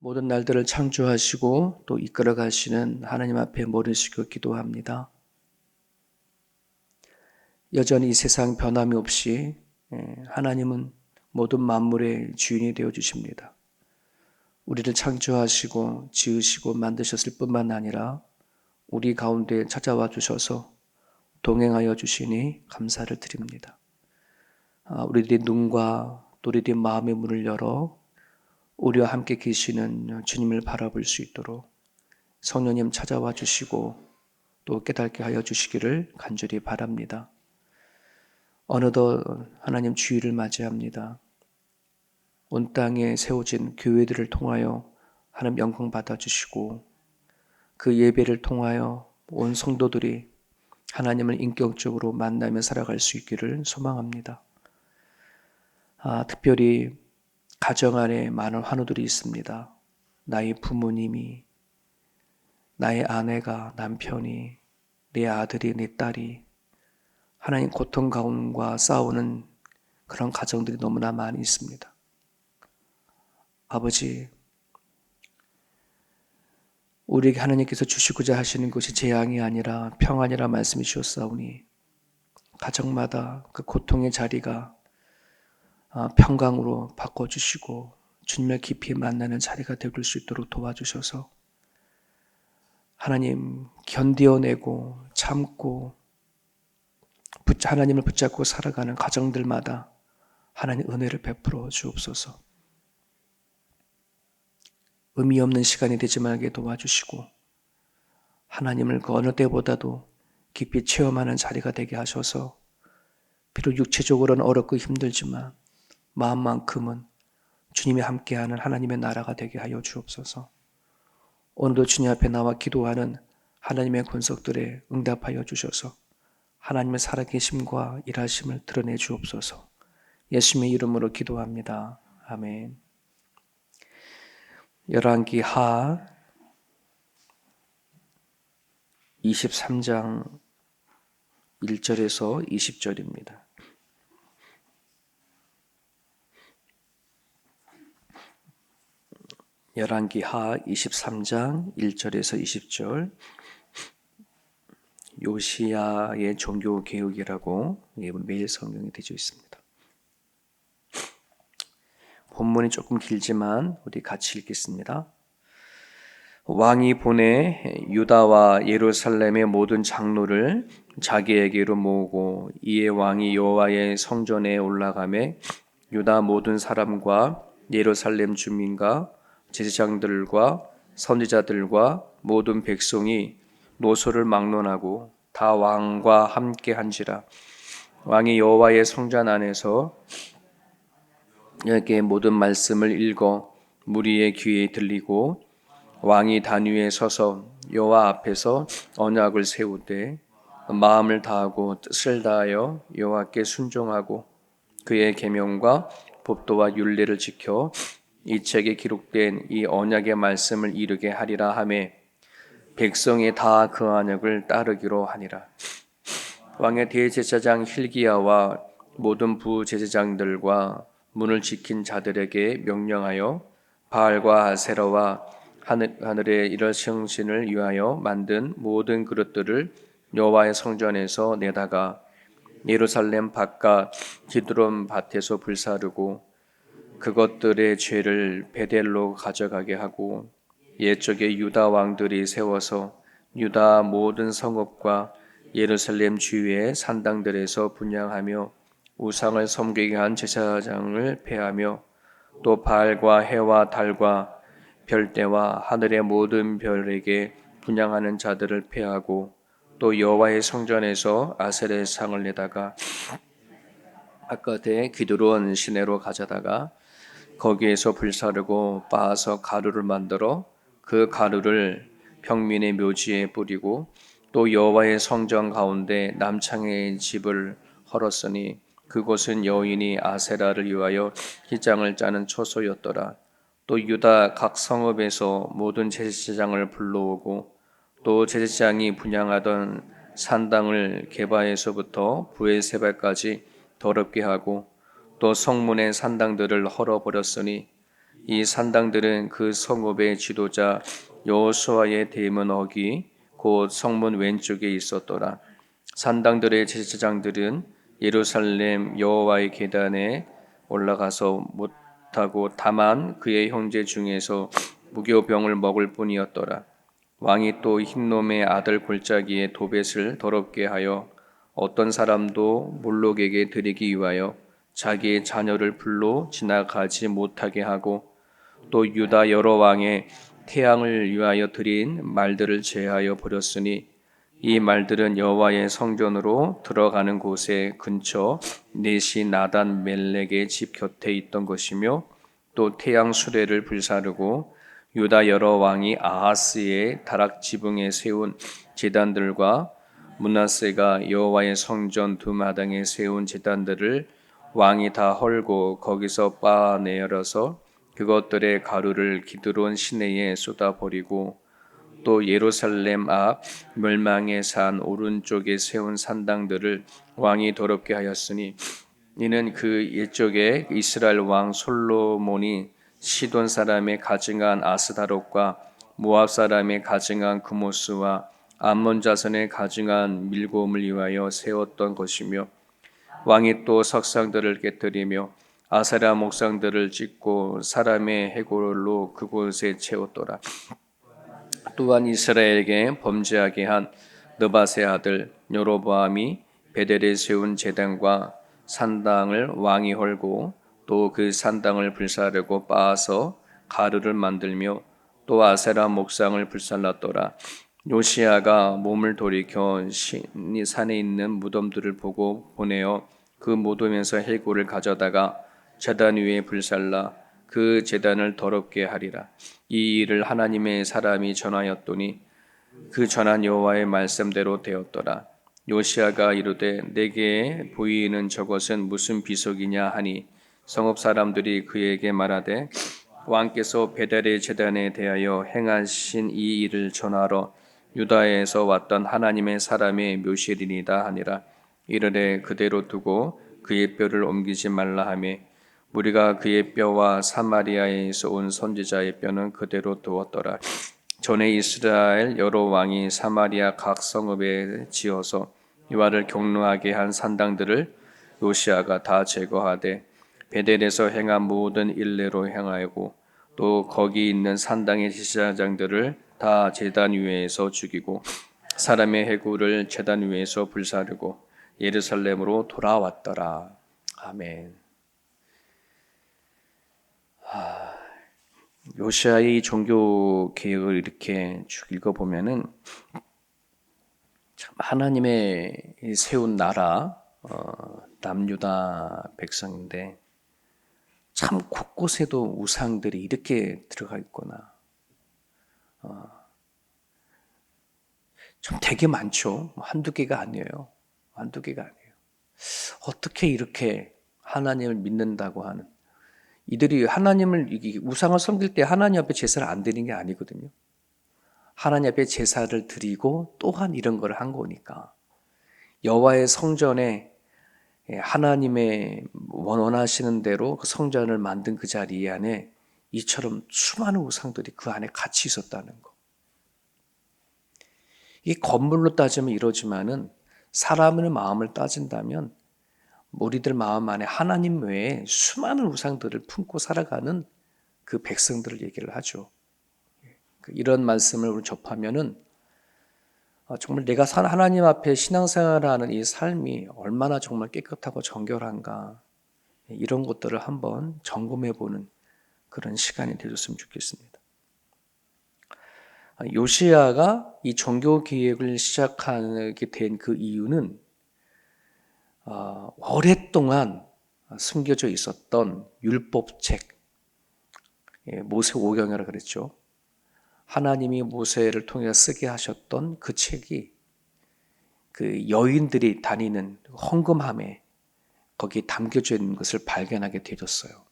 모든 날들을 창조하시고 또 이끌어 가시는 하나님 앞에 머리 숙여 기도합니다. 여전히 이 세상 변함이 없이 하나님은 모든 만물의 주인이 되어 주십니다. 우리를 창조하시고 지으시고 만드셨을 뿐만 아니라 우리 가운데 찾아와 주셔서 동행하여 주시니 감사를 드립니다. 우리들의 눈과 또 우리들의 마음의 문을 열어 우리와 함께 계시는 주님을 바라볼 수 있도록 성령님 찾아와 주시고 또 깨닫게 하여 주시기를 간절히 바랍니다. 어느덧 하나님 주일을 맞이합니다. 온 땅에 세워진 교회들을 통하여 하나님 영광 받아주시고 그 예배를 통하여 온 성도들이 하나님을 인격적으로 만나며 살아갈 수 있기를 소망합니다. 특별히 가정 안에 많은 환우들이 있습니다. 나의 부모님이, 나의 아내가, 남편이, 내 아들이, 내 딸이 하나님 고통 가운데와 싸우는 그런 가정들이 너무나 많이 있습니다. 아버지, 우리에게 하나님께서 주시고자 하시는 것이 재앙이 아니라 평안이라 말씀이 주셨사오니 가정마다 그 고통의 자리가 평강으로 바꿔주시고 주님을 깊이 만나는 자리가 될 수 있도록 도와주셔서 하나님 견디어내고 참고 하나님을 붙잡고 살아가는 가정들마다 하나님 은혜를 베풀어 주옵소서. 의미 없는 시간이 되지 말게 도와주시고 하나님을 그 어느 때보다도 깊이 체험하는 자리가 되게 하셔서 비록 육체적으로는 어렵고 힘들지만 마음만큼은 주님이 함께하는 하나님의 나라가 되게 하여 주옵소서. 오늘도 주님 앞에 나와 기도하는 하나님의 권속들에 응답하여 주셔서 하나님의 살아계심과 일하심을 드러내 주옵소서. 예수님의 이름으로 기도합니다. 아멘. 열왕기하 23장 1절에서 20절입니다. 열왕기하 23장 1절에서 20절 요시야의 종교개혁이라고 매일 성경에 되어 있습니다. 본문이 조금 길지만 우리 같이 읽겠습니다. 왕이 보내 유다와 예루살렘의 모든 장로를 자기에게로 모으고 이에 왕이 여호와의 성전에 올라가매 유다 모든 사람과 예루살렘 주민과 제사장들과 선지자들과 모든 백성이 노소를 막론하고 다 왕과 함께 한지라. 왕이 여호와의 성전 안에서 여호와의 모든 말씀을 읽어 무리의 귀에 들리고 왕이 단 위에 서서 여호와 앞에서 언약을 세우되 마음을 다하고 뜻을 다하여 여호와께 순종하고 그의 계명과 법도와 율례를 지켜 이 책에 기록된 이 언약의 말씀을 이루게 하리라 하매 백성이 다 그 언약을 따르기로 하니라. 왕의 대제사장 hil기야와 모든 부제사장들과 문을 지킨 자들에게 명령하여 바알과 아세라와 하늘의 이런 성신을 위하여 만든 모든 그릇들을 여호와의 성전에서 내다가 예루살렘 바깥 기드론 밭에서 불사르고 그것들의 죄를 베델로 가져가게 하고 옛적에 유다 왕들이 세워서 유다 모든 성읍과 예루살렘 주위의 산당들에서 분향하며 우상을 섬기게 한 제사장을 폐하며 또 바알과 해와 달과 별대와 하늘의 모든 별에게 분향하는 자들을 폐하고 또 여호와의 성전에서 아세레 상을 내다가 바깥에 기드론 시내로 가져다가 거기에서 불사르고 빻아서 가루를 만들어 그 가루를 평민의 묘지에 뿌리고 또 여호와의 성전 가운데 남창의 집을 헐었으니 그곳은 여인이 아세라를 위하여 기장을 짜는 초소였더라. 또 유다 각 성읍에서 모든 제사장을 불러오고 또 제사장이 분향하던 산당을 게바에서부터 브에세바까지 더럽게 하고 또 성문의 산당들을 헐어버렸으니 이 산당들은 그 성읍의 지도자 여호수아의 대문 어기 곧 성문 왼쪽에 있었더라. 산당들의 제사장들은 예루살렘 여호와의 계단에 올라가서 못하고 다만 그의 형제 중에서 무교병을 먹을 뿐이었더라. 왕이 또 흰놈의 아들 골짜기에 도벳을 더럽게 하여 어떤 사람도 몰록에게 드리기 위하여 자기의 자녀를 불로 지나가지 못하게 하고 또 유다 여러 왕의 태양을 위하여 드린 말들을 제하여 버렸으니 이 말들은 여호와의 성전으로 들어가는 곳에 근처 넷이 나단 멜렉의 집 곁에 있던 것이며 또 태양 수레를 불사르고 유다 여러 왕이 아하스의 다락 지붕에 세운 제단들과 므낫세가 여호와의 성전 두 마당에 세운 제단들을 왕이 다 헐고 거기서 빻아내어서 그것들의 가루를 기드론 시내에 쏟아버리고 또 예루살렘 앞 멸망의 산 오른쪽에 세운 산당들을 왕이 더럽게 하였으니 이는 그 일적에 이스라엘 왕 솔로몬이 시돈 사람의 가증한 아스다롯과 모압 사람의 가증한 그모스와 암몬 자손의 가증한 밀곰을 위하여 세웠던 것이며 왕이 또 석상들을 깨뜨리며 아세라 목상들을 찍고 사람의 해골로 그곳에 채웠더라. 또한 이스라엘에게 범죄하게 한 느밧의 아들 여로보암이 베델에 세운 제단과 산당을 왕이 헐고 또 그 산당을 불사르고 빻아서 가루를 만들며 또 아세라 목상을 불살랐더라. 요시야가 몸을 돌이켜 산에 있는 무덤들을 보고 보내어 그 무덤에서 해골을 가져다가 제단 위에 불살라 그 제단을 더럽게 하리라. 이 일을 하나님의 사람이 전하였더니 그 전한 여호와의 말씀대로 되었더라. 요시야가 이르되 내게 보이는 저것은 무슨 비석이냐 하니 성읍 사람들이 그에게 말하되 왕께서 베델의 제단에 대하여 행하신 이 일을 전하러 유다에서 왔던 하나님의 사람의 묘실이니이다 하니라. 이르되 그대로 두고 그의 뼈를 옮기지 말라 하며 무리가 그의 뼈와 사마리아에서 온 선지자의 뼈는 그대로 두었더라. 전에 이스라엘 여러 왕이 사마리아 각 성읍에 지어서 이와를 경노하게 한 산당들을 요시아가 다 제거하되 베델에서 행한 모든 일례로 행하고 또 거기 있는 산당의 제사장들을 다 제단 위에서 죽이고 사람의 해골을 제단 위에서 불사르고 예루살렘으로 돌아왔더라. 아멘. 요시아의 종교 개혁을 이렇게 쭉 읽어보면은 참 하나님의 세운 나라 남유다 백성인데 참 곳곳에도 우상들이 이렇게 들어가 있구나. 좀 되게 많죠. 한두 개가 아니에요. 한두 개가 아니에요. 어떻게 이렇게 하나님을 믿는다고 하는 이들이 하나님을 우상을 섬길 때 하나님 앞에 제사를 안 드리는 게 아니거든요. 하나님 앞에 제사를 드리고 또한 이런 걸 한 거니까 여호와의 성전에 하나님의 원하시는 대로 그 성전을 만든 그 자리 안에 이처럼 수많은 우상들이 그 안에 같이 있었다는 거. 이 건물로 따지면 이러지만은 사람의 마음을 따진다면 우리들 마음 안에 하나님 외에 수많은 우상들을 품고 살아가는 그 백성들을 얘기를 하죠. 이런 말씀을 접하면은 정말 내가 하나님 앞에 신앙생활하는 이 삶이 얼마나 정말 깨끗하고 정결한가 이런 것들을 한번 점검해보는 그런 시간이 되었으면 좋겠습니다. 요시야가 이 종교 개혁을 시작하게 된 그 이유는 오랫동안 숨겨져 있었던 율법책, 모세 오경이라고 그랬죠. 하나님이 모세를 통해 쓰게 하셨던 그 책이 그 여인들이 다니는 헌금함에 거기에 담겨져 있는 것을 발견하게 되었어요.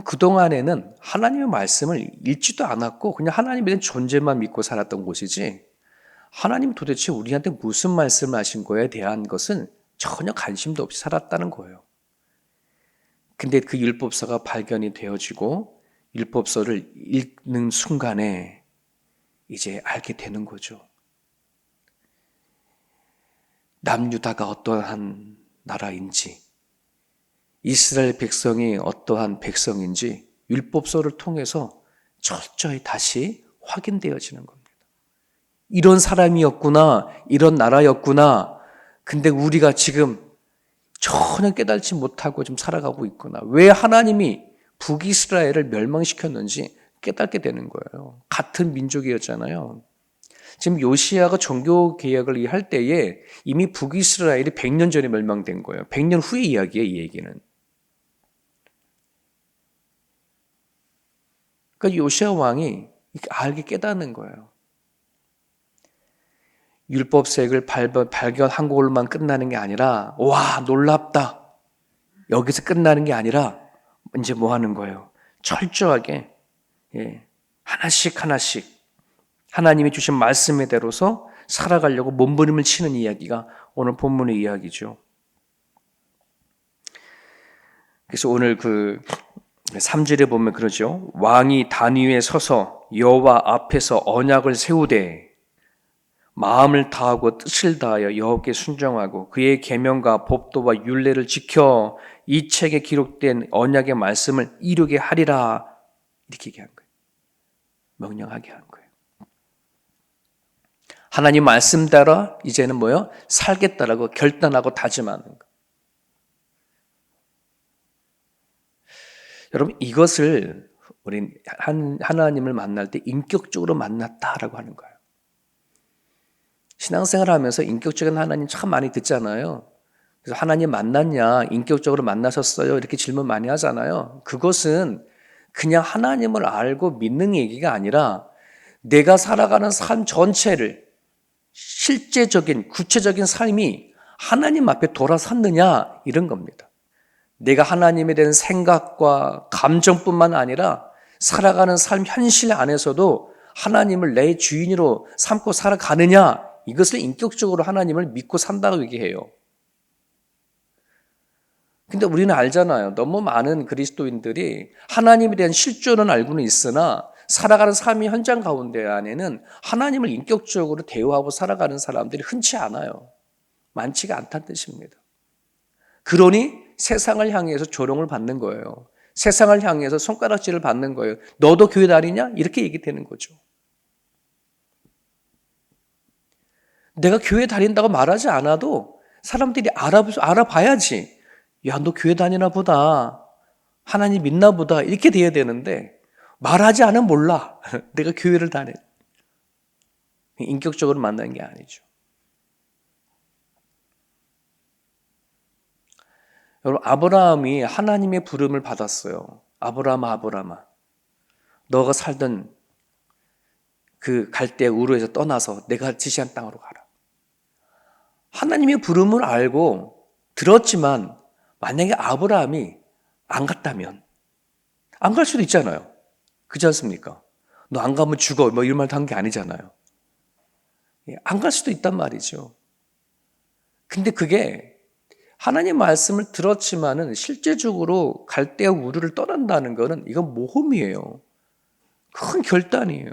그동안에는 하나님의 말씀을 읽지도 않았고 그냥 하나님에 대한 존재만 믿고 살았던 곳이지 하나님 도대체 우리한테 무슨 말씀을 하신 거에 대한 것은 전혀 관심도 없이 살았다는 거예요. 근데 그 율법서가 발견이 되어지고 율법서를 읽는 순간에 이제 알게 되는 거죠. 남유다가 어떠한 나라인지, 이스라엘 백성이 어떠한 백성인지 율법서를 통해서 철저히 다시 확인되어지는 겁니다. 이런 사람이었구나, 이런 나라였구나. 근데 우리가 지금 전혀 깨달지 못하고 좀 살아가고 있구나. 왜 하나님이 북이스라엘을 멸망시켰는지 깨닫게 되는 거예요. 같은 민족이었잖아요. 지금 요시야가 종교 개혁을 할 때에 이미 북이스라엘이 100년 전에 멸망된 거예요. 100년 후의 이야기예요, 이 얘기는. 그러니까 요시야 왕이 알게 깨닫는 거예요. 율법책을 발견한 걸로만 끝나는 게 아니라, 와, 놀랍다. 여기서 끝나는 게 아니라 이제 뭐 하는 거예요? 철저하게 하나씩 하나씩 하나님이 주신 말씀에 대로서 살아가려고 몸부림을 치는 이야기가 오늘 본문의 이야기죠. 그래서 오늘 그 3절에 보면 그러죠. 왕이 단 위에 서서 여호와 앞에서 언약을 세우되 마음을 다하고 뜻을 다하여 여호와께 순종하고 그의 계명과 법도와 율례를 지켜 이 책에 기록된 언약의 말씀을 이루게 하리라. 이렇게 얘기한 거예요. 명령하게 한 거예요. 하나님 말씀 따라 이제는 뭐요? 살겠다라고 결단하고 다짐하는 거예요. 여러분, 이것을 우리 하나님을 만날 때 인격적으로 만났다라고 하는 거예요. 신앙생활 하면서 인격적인 하나님 참 많이 듣잖아요. 그래서 하나님 만났냐, 인격적으로 만나셨어요? 이렇게 질문 많이 하잖아요. 그것은 그냥 하나님을 알고 믿는 얘기가 아니라 내가 살아가는 삶 전체를 실제적인 구체적인 삶이 하나님 앞에 돌아섰느냐 이런 겁니다. 내가 하나님에 대한 생각과 감정뿐만 아니라 살아가는 삶 현실 안에서도 하나님을 내 주인으로 삼고 살아가느냐, 이것을 인격적으로 하나님을 믿고 산다고 얘기해요. 근데 우리는 알잖아요. 너무 많은 그리스도인들이 하나님에 대한 실존은 알고는 있으나 살아가는 삶의 현장 가운데 안에는 하나님을 인격적으로 대우하고 살아가는 사람들이 흔치 않아요. 많지가 않다는 뜻입니다. 그러니 세상을 향해서 조롱을 받는 거예요. 세상을 향해서 손가락질을 받는 거예요. 너도 교회 다니냐? 이렇게 얘기되는 거죠. 내가 교회 다닌다고 말하지 않아도 사람들이 알아봐야지. 야, 너 교회 다니나 보다. 하나님 믿나 보다. 이렇게 돼야 되는데 말하지 않으면 몰라. 내가 교회를 다녀. 인격적으로 만난 게 아니죠. 여러분, 아브라함이 하나님의 부름을 받았어요. 아브라함아, 너가 살던 그 갈대 우르에서 떠나서 내가 지시한 땅으로 가라. 하나님의 부름을 알고 들었지만 만약에 아브라함이 안 갔다면 안 갈 수도 있잖아요. 그렇지 않습니까? 너 안 가면 죽어. 뭐 이런 말도 한 게 아니잖아요. 안 갈 수도 있단 말이죠. 근데 그게 하나님 말씀을 들었지만은 실제적으로 갈대아 우르를 떠난다는 거는 이건 모험이에요. 큰 결단이에요.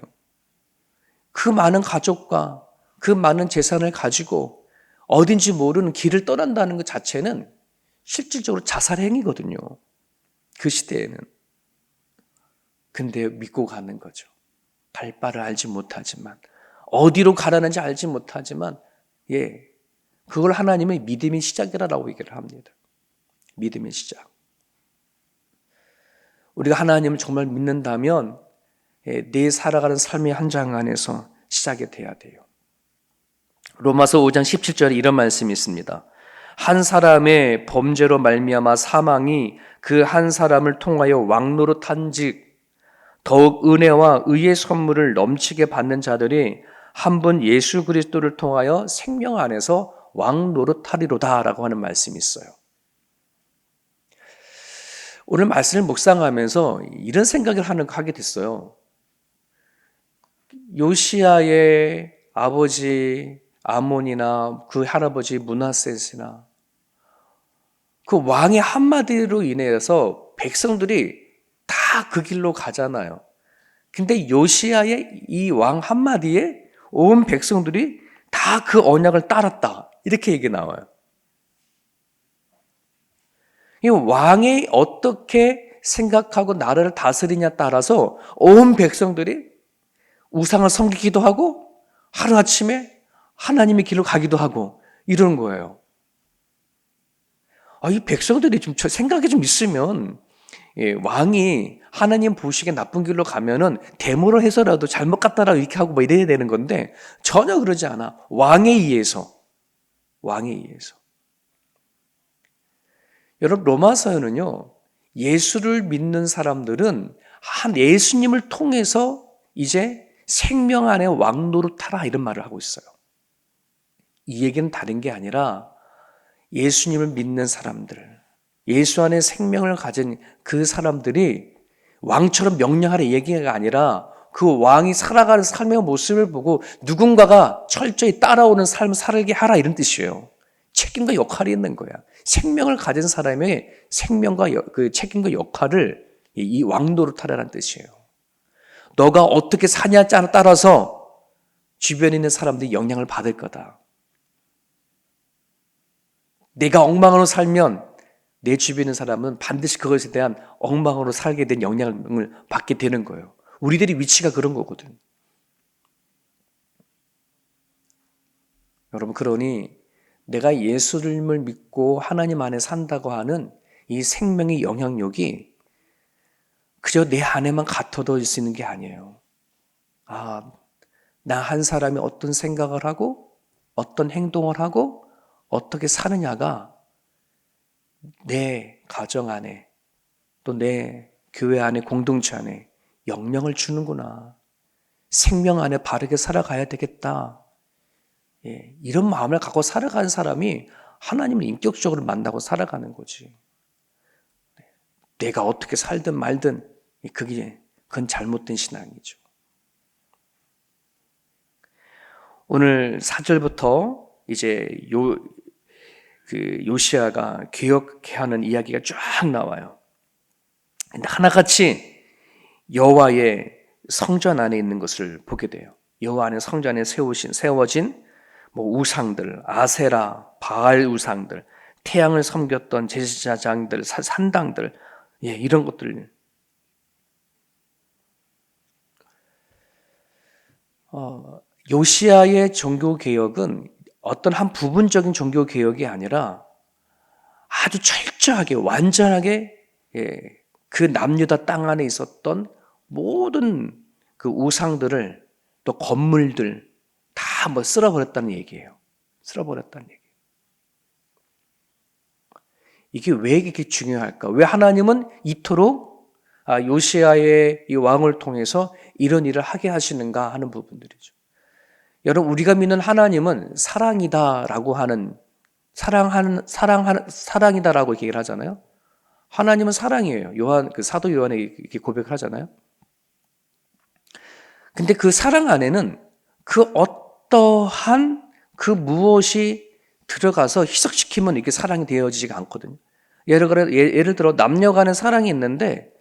그 많은 가족과 그 많은 재산을 가지고 어딘지 모르는 길을 떠난다는 것 자체는 실질적으로 자살 행위거든요. 그 시대에는. 근데 믿고 가는 거죠. 갈 바를 알지 못하지만, 어디로 가라는지 알지 못하지만, 그걸 하나님의 믿음의 시작이라고 얘기를 합니다. 믿음의 시작. 우리가 하나님을 정말 믿는다면 내 살아가는 삶의 현장 안에서 시작이 돼야 돼요. 로마서 5장 17절에 이런 말씀이 있습니다. 한 사람의 범죄로 말미암아 사망이 그 한 사람을 통하여 왕노릇한즉 더욱 은혜와 의의 선물을 넘치게 받는 자들이 한 분 예수 그리스도를 통하여 생명 안에서 왕노릇하리로다라고 하는 말씀이 있어요. 오늘 말씀을 묵상하면서 이런 생각을 하게 됐어요. 요시야의 아버지 아몬이나 그 할아버지 므낫셋이나 그 왕의 한마디로 인해서 백성들이 다 그 길로 가잖아요. 근데 요시야의 이 왕 한마디에 온 백성들이 다 그 언약을 따랐다. 이렇게 얘기 나와요. 이 왕이 어떻게 생각하고 나라를 다스리냐 따라서 온 백성들이 우상을 섬기기도 하고 하루아침에 하나님의 길로 가기도 하고 이러는 거예요. 이 백성들이 좀 생각이 좀 있으면 왕이 하나님 보시기에 나쁜 길로 가면은 데모를 해서라도 잘못 갔다라고 이렇게 하고 뭐 이래야 되는 건데 전혀 그러지 않아. 왕에 의해서. 여러분 로마서에는요. 예수를 믿는 사람들은 한 예수님을 통해서 이제 생명 안에 왕노릇하라 이런 말을 하고 있어요. 이 얘기는 다른 게 아니라 예수님을 믿는 사람들, 예수 안에 생명을 가진 그 사람들이 왕처럼 명령하라 얘기가 아니라 그 왕이 살아가는 삶의 모습을 보고 누군가가 철저히 따라오는 삶을 살게 하라 이런 뜻이에요. 책임과 역할이 있는 거야. 생명을 가진 사람의 생명과 그 책임과 역할을 이 왕노릇하라는 뜻이에요. 너가 어떻게 사냐에 따라서 주변에 있는 사람들이 영향을 받을 거다. 내가 엉망으로 살면 내 주변에 있는 사람은 반드시 그것에 대한 엉망으로 살게 된 영향을 받게 되는 거예요. 우리들의 위치가 그런 거거든. 여러분, 그러니 내가 예수님을 믿고 하나님 안에 산다고 하는 이 생명의 영향력이 그저 내 안에만 갖춰져 있는 게 아니에요. 나 한 사람이 어떤 생각을 하고 어떤 행동을 하고 어떻게 사느냐가 내 가정 안에 또 내 교회 안에 공동체 안에 영향을 주는구나. 생명 안에 바르게 살아가야 되겠다. 이런 마음을 갖고 살아가는 사람이 하나님을 인격적으로 만나고 살아가는 거지. 내가 어떻게 살든 말든 그건 잘못된 신앙이죠. 오늘 4절부터 이제 요시야가 개혁하는 이야기가 쫙 나와요. 근데 하나같이 여호와의 성전 안에 있는 것을 보게 돼요. 여호와 안에 성전 안에 세워진 우상들, 아세라, 바알 우상들, 태양을 섬겼던 제사장들, 산당들, 이런 것들. 요시야의 종교 개혁은 어떤 한 부분적인 종교 개혁이 아니라 아주 철저하게 완전하게 그 남유다 땅 안에 있었던 모든 그 우상들을 또 건물들 다 쓸어버렸다는 얘기예요. 쓸어버렸다는 얘기. 이게 왜 이렇게 중요할까? 왜 하나님은 이토록 요시야의 이 왕을 통해서 이런 일을 하게 하시는가 하는 부분들이죠. 여러분, 우리가 믿는 하나님은 사랑이다라고 하는 사랑이다라고 얘기를 하잖아요. 하나님은 사랑이에요. 사도 요한이 이렇게 고백을 하잖아요. 근데 그 사랑 안에는 그 어떠한 그 무엇이 들어가서 희석시키면 이게 사랑이 되어지지가 않거든요. 예를 들어 남녀 간의 사랑이 있는데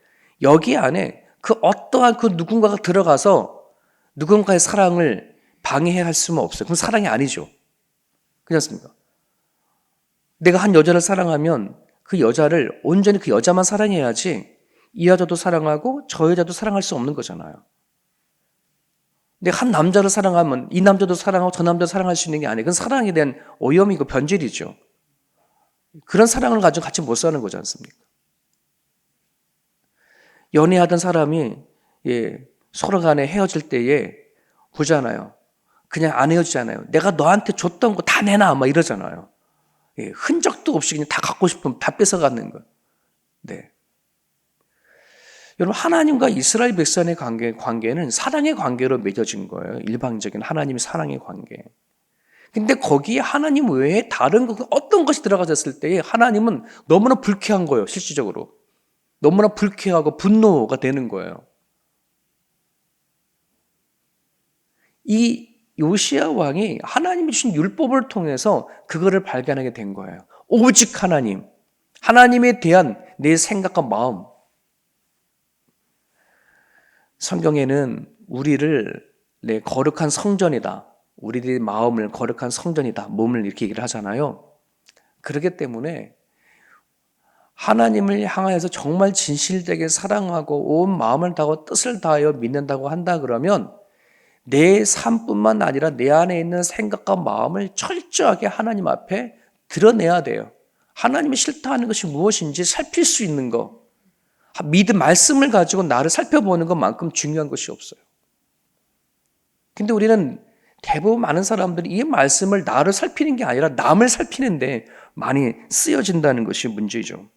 여기 안에 그 어떠한 그 누군가가 들어가서 누군가의 사랑을 방해할 수는 없어요. 그건 사랑이 아니죠. 그렇지 않습니까? 내가 한 여자를 사랑하면 그 여자를 온전히 그 여자만 사랑해야지 이 여자도 사랑하고 저 여자도 사랑할 수 없는 거잖아요. 내가 한 남자를 사랑하면 이 남자도 사랑하고 저 남자도 사랑할 수 있는 게 아니에요. 그건 사랑에 대한 오염이고 변질이죠. 그런 사랑을 가지고 같이 못 사는 거지 않습니까? 연애하던 사람이 서로 간에 헤어질 때에 보잖아요. 그냥 안 헤어지잖아요. 내가 너한테 줬던 거 다 내놔 막 이러잖아요. 흔적도 없이 그냥 다 갖고 싶으면 다 뺏어가는 거예요. 네. 여러분, 하나님과 이스라엘 백성의 관계는 사랑의 관계로 맺어진 거예요. 일방적인 하나님의 사랑의 관계. 근데 거기에 하나님 외에 다른 어떤 것이 들어가졌을 때 하나님은 너무나 불쾌한 거예요. 실질적으로. 너무나 불쾌하고 분노가 되는 거예요. 이 요시야 왕이 하나님이 주신 율법을 통해서 그거를 발견하게 된 거예요. 오직 하나님, 하나님에 대한 내 생각과 마음. 성경에는 우리를 거룩한 성전이다. 우리들의 마음을 거룩한 성전이다. 몸을 이렇게 얘기를 하잖아요. 그렇기 때문에 하나님을 향하여서 정말 진실되게 사랑하고 온 마음을 다하고 뜻을 다하여 믿는다고 한다 그러면 내 삶뿐만 아니라 내 안에 있는 생각과 마음을 철저하게 하나님 앞에 드러내야 돼요. 하나님이 싫다 하는 것이 무엇인지 살필 수 있는 거. 믿음 말씀을 가지고 나를 살펴보는 것만큼 중요한 것이 없어요. 근데 우리는 대부분 많은 사람들이 이 말씀을 나를 살피는 게 아니라 남을 살피는데 많이 쓰여진다는 것이 문제죠.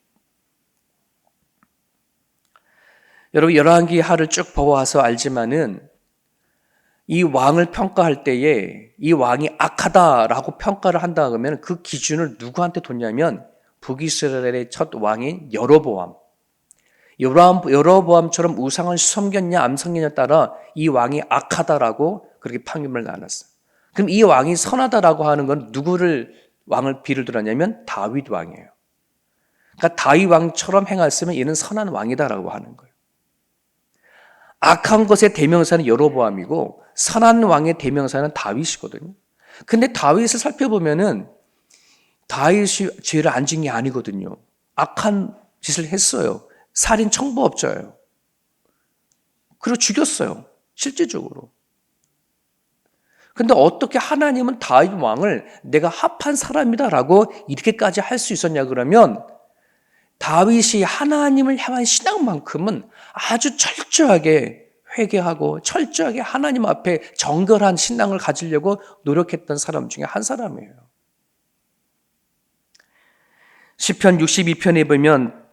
여러분 열왕기 하를 쭉 보아서 알지만은 이 왕을 평가할 때에 이 왕이 악하다라고 평가를 한다 그러면 그 기준을 누구한테 뒀냐면 북이스라엘의 첫 왕인 여로보암. 여로보암처럼 우상을 섬겼냐 안 섬겼냐에 따라 이 왕이 악하다라고 그렇게 판결을 나눴어요. 그럼 이 왕이 선하다라고 하는 건 누구를 왕을 비를 들었냐면 다윗 왕이에요. 그러니까 다윗 왕처럼 행했으면 얘는 선한 왕이다라고 하는 거예요. 악한 것의 대명사는 여로보암이고 선한 왕의 대명사는 다윗이거든요. 근데 다윗을 살펴보면은 다윗이 죄를 안 지은 게 아니거든요. 악한 짓을 했어요. 살인 청부업자예요. 그리고 죽였어요. 실제적으로. 근데 어떻게 하나님은 다윗 왕을 내가 합한 사람이다라고 이렇게까지 할 수 있었냐 그러면 다윗이 하나님을 향한 신앙만큼은 아주 철저하게 회개하고 철저하게 하나님 앞에 정결한 신앙을 가지려고 노력했던 사람 중에 한 사람이에요. 시편 62편에 보면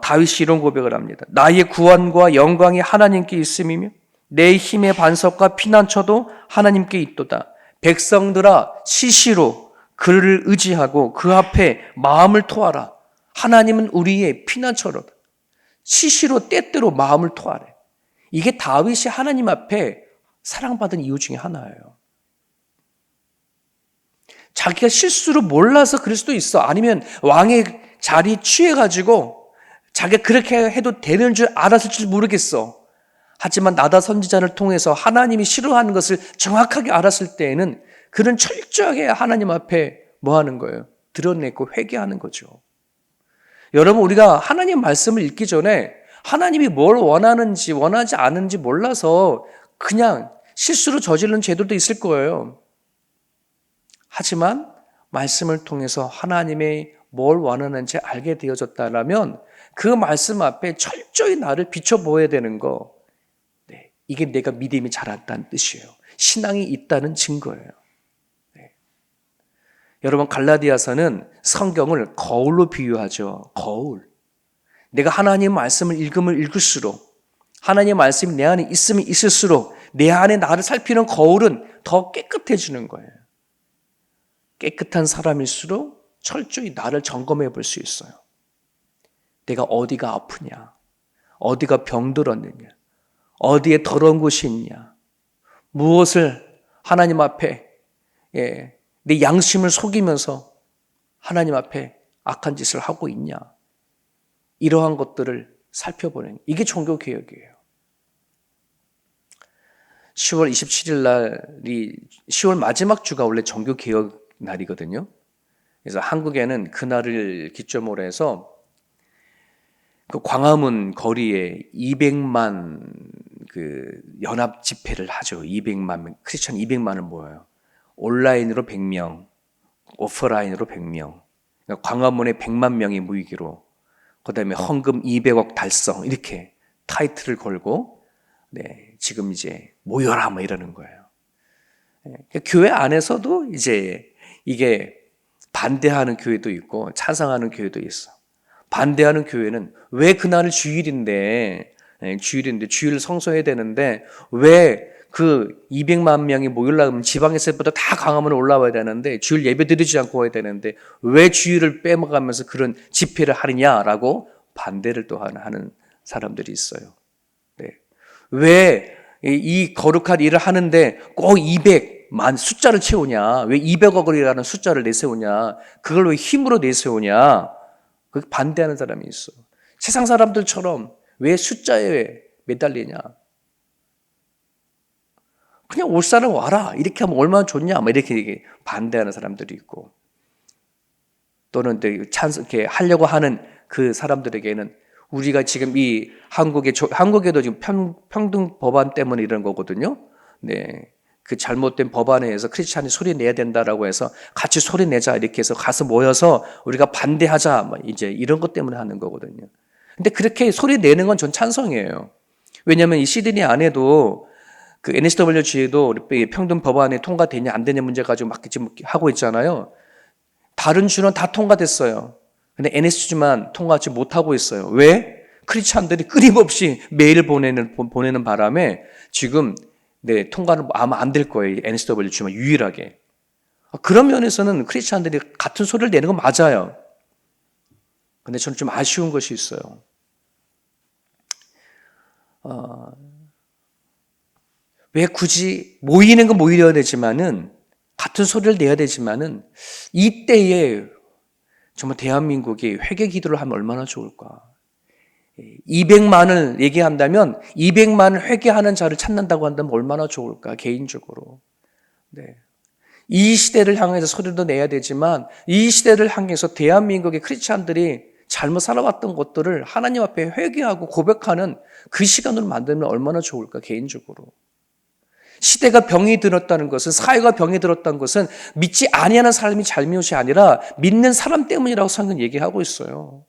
다윗이 이런 고백을 합니다. 나의 구원과 영광이 하나님께 있음이며 내 힘의 반석과 피난처도 하나님께 있도다. 백성들아 시시로 그를 의지하고 그 앞에 마음을 토하라. 하나님은 우리의 피난처로다. 시시로 때때로 마음을 토하래. 이게 다윗이 하나님 앞에 사랑받은 이유 중에 하나예요. 자기가 실수를 몰라서 그럴 수도 있어. 아니면 왕의 자리 취해가지고 자기가 그렇게 해도 되는 줄 알았을 줄 모르겠어. 하지만 나다 선지자를 통해서 하나님이 싫어하는 것을 정확하게 알았을 때에는 그는 철저하게 하나님 앞에 뭐 하는 거예요? 드러내고 회개하는 거죠. 여러분 우리가 하나님 말씀을 읽기 전에 하나님이 뭘 원하는지 원하지 않은지 몰라서 그냥 실수로 저지른 죄들도 있을 거예요. 하지만 말씀을 통해서 하나님의 뭘 원하는지 알게 되어졌다면 그 말씀 앞에 철저히 나를 비춰보아야 되는 거. 네, 이게 내가 믿음이 자랐다는 뜻이에요. 신앙이 있다는 증거예요. 네. 여러분 갈라디아서는 성경을 거울로 비유하죠. 거울. 내가 하나님 말씀을 읽으면 읽을수록 하나님의 말씀이 내 안에 있으면 있을수록 내 안에 나를 살피는 거울은 더 깨끗해지는 거예요. 깨끗한 사람일수록 철저히 나를 점검해 볼 수 있어요. 내가 어디가 아프냐, 어디가 병들었느냐, 어디에 더러운 곳이 있냐, 무엇을 하나님 앞에 내 양심을 속이면서 하나님 앞에 악한 짓을 하고 있냐, 이러한 것들을 살펴보는 이게 종교개혁이에요. 10월 27일 날이 10월 마지막 주가 원래 종교개혁 날이거든요. 그래서 한국에는 그날을 기점으로 해서 그 광화문 거리에 200만 그 연합 집회를 하죠. 200만 크리스천 200만을 모여요. 온라인으로 100명, 오프라인으로 100명. 그러니까 광화문에 100만 명이 모이기로. 그다음에 헌금 200억 달성 이렇게 타이틀을 걸고 지금 이제 모여라 뭐 이러는 거예요. 교회 안에서도 이제 이게 반대하는 교회도 있고 찬성하는 교회도 있어. 반대하는 교회는 왜 그날은 주일인데 주일을 성소해야 되는데 왜 그 200만 명이 모이려면 지방에서부터 다 광화문에 올라와야 되는데 주일 예배 드리지 않고 와야 되는데 왜 주일을 빼먹으면서 그런 집회를 하느냐라고 반대를 또 하는 사람들이 있어요. 네. 왜 이 거룩한 일을 하는데 꼭 200만 숫자를 채우냐? 왜 200억이라는 숫자를 내세우냐? 그걸 왜 힘으로 내세우냐? 반대하는 사람이 있어. 세상 사람들처럼 왜 숫자에 매달리냐. 그냥 올 사람 와라. 이렇게 하면 얼마나 좋냐. 이렇게 반대하는 사람들이 있고. 또는 이렇게 하려고 하는 그 사람들에게는 우리가 지금 이 한국에도 지금 평등 법안 때문에 이런 거거든요. 네. 그 잘못된 법안에 의해서 크리스찬이 소리 내야 된다라고 해서 같이 소리 내자 이렇게 해서 가서 모여서 우리가 반대하자 이제 이런 것 때문에 하는 거거든요. 근데 그렇게 소리 내는 건 전 찬성이에요. 왜냐하면 이 시드니 안에도 그 NSWG에도 평등 법안이 통과되냐 안 되냐 문제 가지고 막 지금 하고 있잖아요. 다른 주는 다 통과됐어요. 근데 NS주만 통과하지 못하고 있어요. 왜? 크리스찬들이 끊임없이 메일을 보내는 바람에 지금 통과는 아마 안 될 거예요. NSW주만 유일하게. 그런 면에서는 크리스찬들이 같은 소리를 내는 건 맞아요. 근데 저는 좀 아쉬운 것이 있어요. 왜 굳이 모이는 건 모이려야 되지만은 같은 소리를 내야 되지만은 이때에 정말 대한민국이 회개 기도를 하면 얼마나 좋을까. 200만을 얘기한다면 200만을 회개하는 자를 찾는다고 한다면 얼마나 좋을까 개인적으로. 네. 이 시대를 향해서 소리도 내야 되지만 이 시대를 향해서 대한민국의 크리스찬들이 잘못 살아왔던 것들을 하나님 앞에 회개하고 고백하는 그 시간으로 만들면 얼마나 좋을까 개인적으로. 시대가 병이 들었다는 것은 사회가 병이 들었다는 것은 믿지 아니하는 사람이 잘못이 아니라 믿는 사람 때문이라고 성경은 얘기하고 있어요.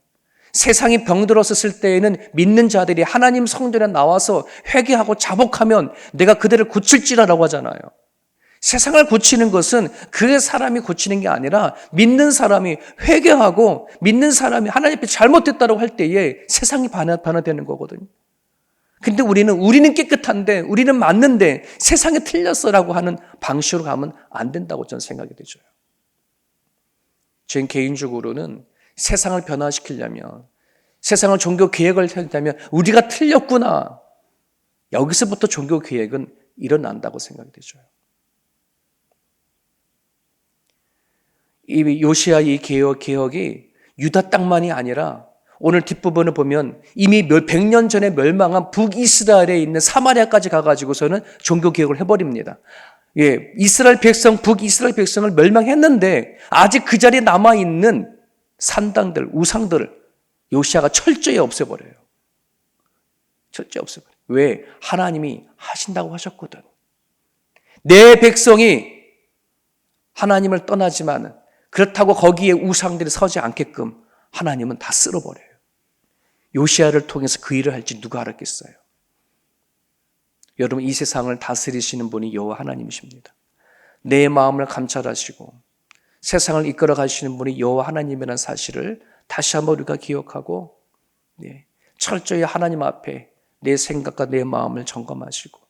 세상이 병들었을 때에는 믿는 자들이 하나님 성전에 나와서 회개하고 자복하면 내가 그들을 고칠지라라고 하잖아요. 세상을 고치는 것은 그 사람이 고치는 게 아니라 믿는 사람이 회개하고 믿는 사람이 하나님 앞에 잘못됐다고 할 때에 세상이 변화되는 거거든요. 근데 우리는 깨끗한데 우리는 맞는데 세상이 틀렸어라고 하는 방식으로 가면 안 된다고 저는 생각이 되죠. 제 개인적으로는 세상을 변화시키려면 세상을 종교 개혁을 하려면 우리가 틀렸구나. 여기서부터 종교 개혁은 일어난다고 생각이 되죠. 이 요시야 이 개혁이 유다 땅만이 아니라 오늘 뒷부분을 보면 이미 100년 전에 멸망한 북이스라엘에 있는 사마리아까지 가가지고서는 종교개혁을 해버립니다. 예, 북이스라엘 백성을 멸망했는데 아직 그 자리에 남아있는 산당들, 우상들을 요시야가 철저히 없애버려요. 철저히 없애버려요. 왜? 하나님이 하신다고 하셨거든. 내 백성이 하나님을 떠나지만 그렇다고 거기에 우상들이 서지 않게끔 하나님은 다 쓸어버려요. 요시야를 통해서 그 일을 할지 누가 알았겠어요. 여러분 이 세상을 다스리시는 분이 여호와 하나님이십니다. 내 마음을 감찰하시고 세상을 이끌어 가시는 분이 여호와 하나님이라는 사실을 다시 한번 우리가 기억하고 철저히 하나님 앞에 내 생각과 내 마음을 점검하시고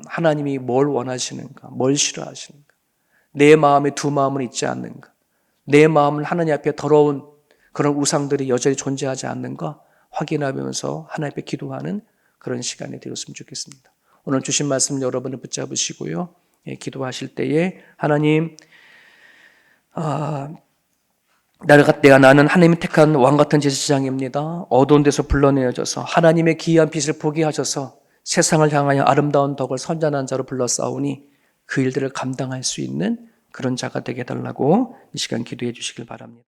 하나님이 뭘 원하시는가, 뭘 싫어하시는가, 내 마음에 두 마음은 있지 않는가, 내 마음을 하나님 앞에 더러운 그런 우상들이 여전히 존재하지 않는가 확인하면서 하나님 앞에 기도하는 그런 시간이 되었으면 좋겠습니다. 오늘 주신 말씀 여러분을 붙잡으시고요. 기도하실 때에 하나님, 나는 하나님이 택한 왕같은 제사장입니다. 어두운 데서 불러내어져서 하나님의 기이한 빛을 보게 하셔서 세상을 향하여 아름다운 덕을 선전한 자로 불러싸우니 그 일들을 감당할 수 있는 그런 자가 되게 해달라고 이 시간 기도해 주시길 바랍니다.